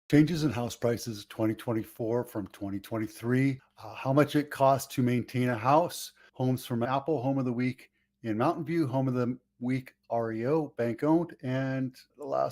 Changes in house prices 2024 from 2023, how much it costs to maintain a house, homes from Apple, home of the week in Mountain View, home of the week REO, bank owned, and the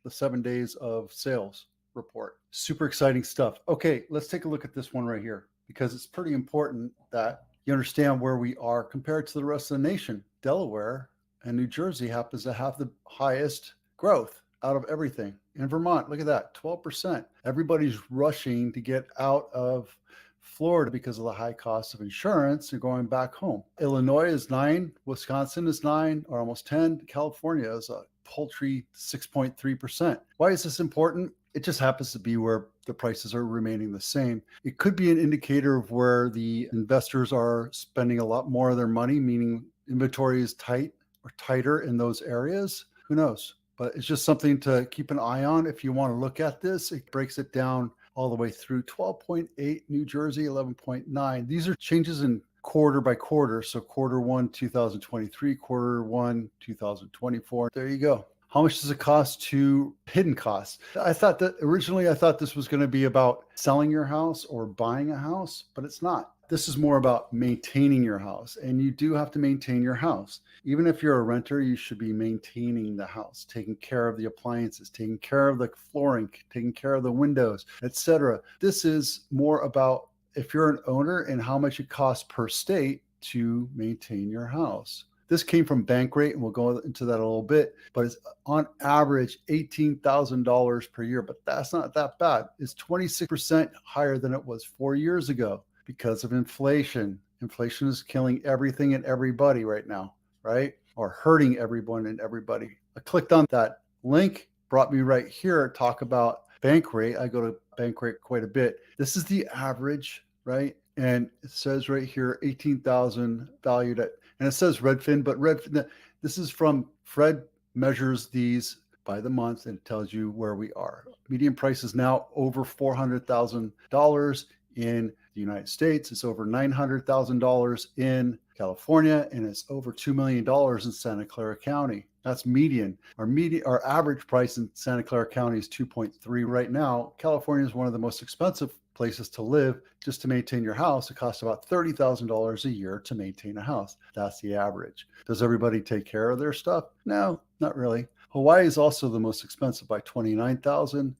7 days of sales report. Super exciting stuff. Okay, let's take a look at this one right here because it's pretty important that you understand where we are compared to the rest of the nation. Delaware and New Jersey happens to have the highest growth out of everything. In Vermont, look at that, 12%. Everybody's rushing to get out of Florida because of the high cost of insurance and going back home. Illinois is 9, Wisconsin is 9 or almost 10. California is a paltry 6.3%. Why is this important? It just happens to be where the prices are remaining the same. It could be an indicator of where the investors are spending a lot more of their money, meaning inventory is tight or tighter in those areas. Who knows? But it's just something to keep an eye on if you want to look at this. It breaks it down all the way through 12.8, New Jersey, 11.9. These are changes in quarter by quarter. So quarter one, 2023, quarter one, 2024. There you go. How much does it cost to hidden costs? I thought this was going to be about selling your house or buying a house, but it's not. This is more about maintaining your house, and you do have to maintain your house. Even if you're a renter, you should be maintaining the house, taking care of the appliances, taking care of the flooring, taking care of the windows, etc. This is more about if you're an owner and how much it costs per state to maintain your house. This came from Bankrate, and we'll go into that a little bit, but it's on average $18,000 per year, but that's not that bad. It's 26% higher than it was 4 years ago because of inflation. Inflation is killing everything and everybody right now, right? Or hurting everyone and everybody. I clicked on that link, brought me right here, talk about Bankrate. I go to Bankrate quite a bit. This is the average, right? And it says right here, 18,000 valued at, and it says Redfin, but Redfin, this is from Fred measures these by the month and it tells you where we are. Median price is now over $400,000 in the United States. It's over $900,000 in California, and it's over $2 million in Santa Clara County. That's median. Our average price in Santa Clara County is 2.3 right now. California is one of the most expensive places to live. Just to maintain your house, it costs about $30,000 a year to maintain a house. That's the average. Does everybody take care of their stuff? No, not really. Hawaii is also the most expensive by $29,000.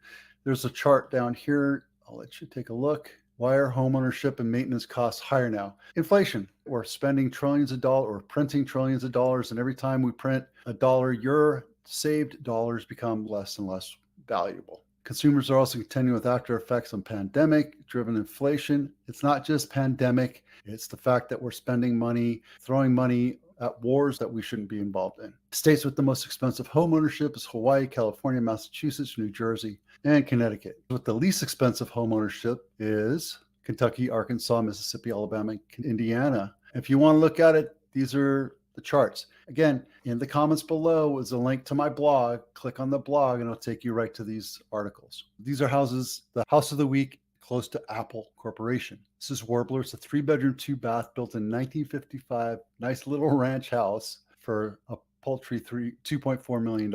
There's a chart down here. I'll let you take a look. Why are homeownership and maintenance costs higher now? Inflation. We're spending trillions of dollars, or printing trillions of dollars, and every time we print a dollar, your saved dollars become less and less valuable. Consumers are also contending with after effects on pandemic-driven inflation. It's not just pandemic. It's the fact that we're spending money, throwing money at wars that we shouldn't be involved in. States with the most expensive home ownership is Hawaii, California, Massachusetts, New Jersey, and Connecticut. With the least expensive home ownership is Kentucky, Arkansas, Mississippi, Alabama, and Indiana. If you want to look at it, these are the charts. Again, in the comments below is a link to my blog. Click on the blog and it'll take you right to these articles. These are houses, the house of the week, close to Apple Corporation. This is Warbler. It's a 3-bedroom, 2-bath built in 1955. Nice little ranch house for a paltry $2.4 million.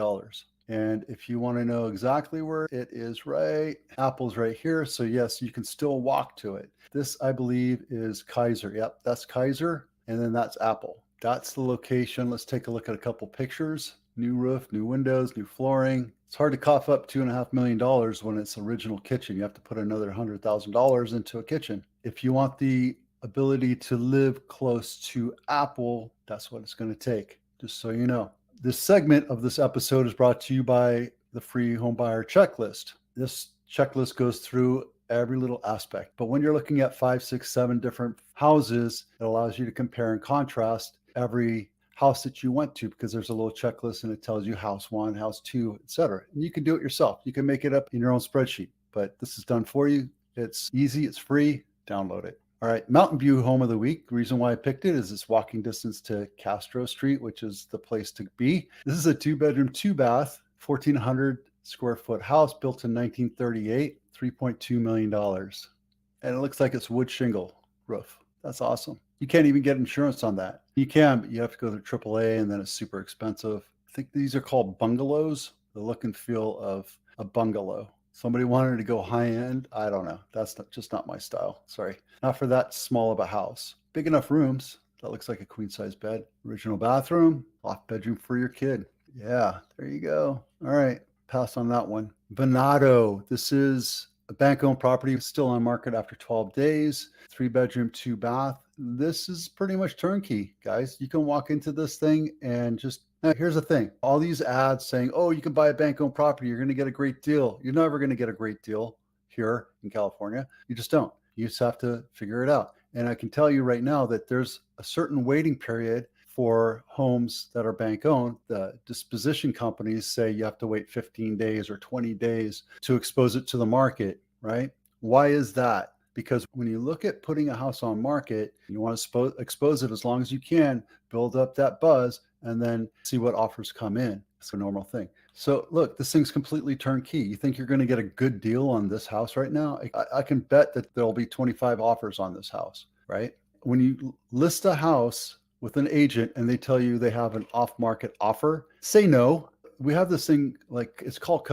And if you want to know exactly where it is, right, Apple's right here. So yes, you can still walk to it. This, I believe, is Kaiser. Yep, that's Kaiser. And then that's Apple. That's the location. Let's take a look at a couple pictures. New roof, new windows, new flooring. It's hard to cough up $2.5 million when it's original kitchen. You have to put another $100,000 into a kitchen. If you want the ability to live close to Apple, that's what it's going to take, just so you know. This segment of this episode is brought to you by the free home buyer checklist. This checklist goes through every little aspect. But when you're looking at 5, 6, 7 different houses, it allows you to compare and contrast every house that you went to, because there's a little checklist and it tells you house 1, house 2, etc. And you can do it yourself. You can make it up in your own spreadsheet, but this is done for you. It's easy, it's free. Download it. All right, Mountain View home of the week. The reason why I picked it is it's walking distance to Castro Street, which is the place to be. This is a 2-bedroom, 2-bath, 1,400 square foot house built in 1938, $3.2 million. And it looks like it's wood shingle roof. That's awesome. You can't even get insurance on that. You can, but you have to go through AAA, and then it's super expensive. I think these are called bungalows, the look and feel of a bungalow. Somebody wanted to go high end. I don't know. That's just not my style. Sorry. Not for that small of a house. Big enough rooms. That looks like a queen size bed. Original bathroom, loft bedroom for your kid. Yeah, there you go. All right. Pass on that one. Venado. This is a bank owned property still on market after 12 days. 3 bedroom, 2 bath. This is pretty much turnkey, guys. You can walk into this thing and just now, here's the thing. All these ads saying, oh, you can buy a bank owned property, you're going to get a great deal. You're never going to get a great deal here in California. You just don't. You just have to figure it out. And I can tell you right now that there's a certain waiting period for homes that are bank owned. The disposition companies say you have to wait 15 days or 20 days to expose it to the market, right? Why is that? Because when you look at putting a house on market, you want to expose it as long as you can, build up that buzz, and then see what offers come in. It's a normal thing. So look, this thing's completely turnkey. You think you're going to get a good deal on this house right now? I can bet that there'll be 25 offers on this house, right? When you list a house with an agent and they tell you they have an off-market offer, say no. We have this thing like it's called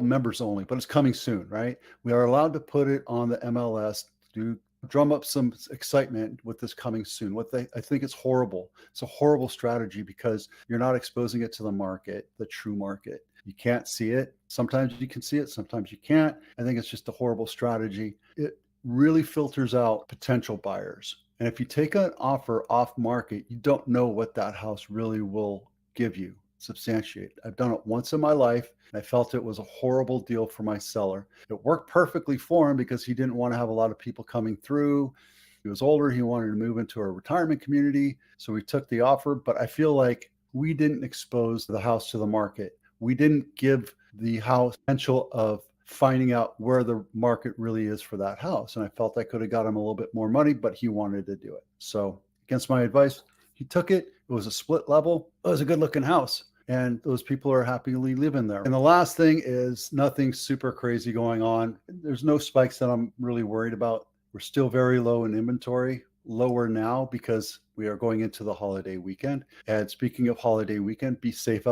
members only, but it's coming soon, right? We are allowed to put it on the MLS to drum up some excitement with this coming soon. I think it's horrible. It's a horrible strategy because you're not exposing it to the market, the true market. You can't see it. Sometimes you can see it, sometimes you can't. I think it's just a horrible strategy. It really filters out potential buyers. And if you take an offer off market, you don't know what that house really will give you, substantiate. I've done it once in my life, and I felt it was a horrible deal for my seller. It worked perfectly for him because he didn't want to have a lot of people coming through. He was older. He wanted to move into a retirement community. So we took the offer, but I feel like we didn't expose the house to the market. We didn't give the house potential of finding out where the market really is for that house. And I felt I could have got him a little bit more money, but he wanted to do it. So against my advice, he took it. It was a split level. It was a good looking house. And those people are happily living there. And the last thing is nothing super crazy going on. There's no spikes that I'm really worried about. We're still very low in inventory, lower now because we are going into the holiday weekend. And speaking of holiday weekend, be safe out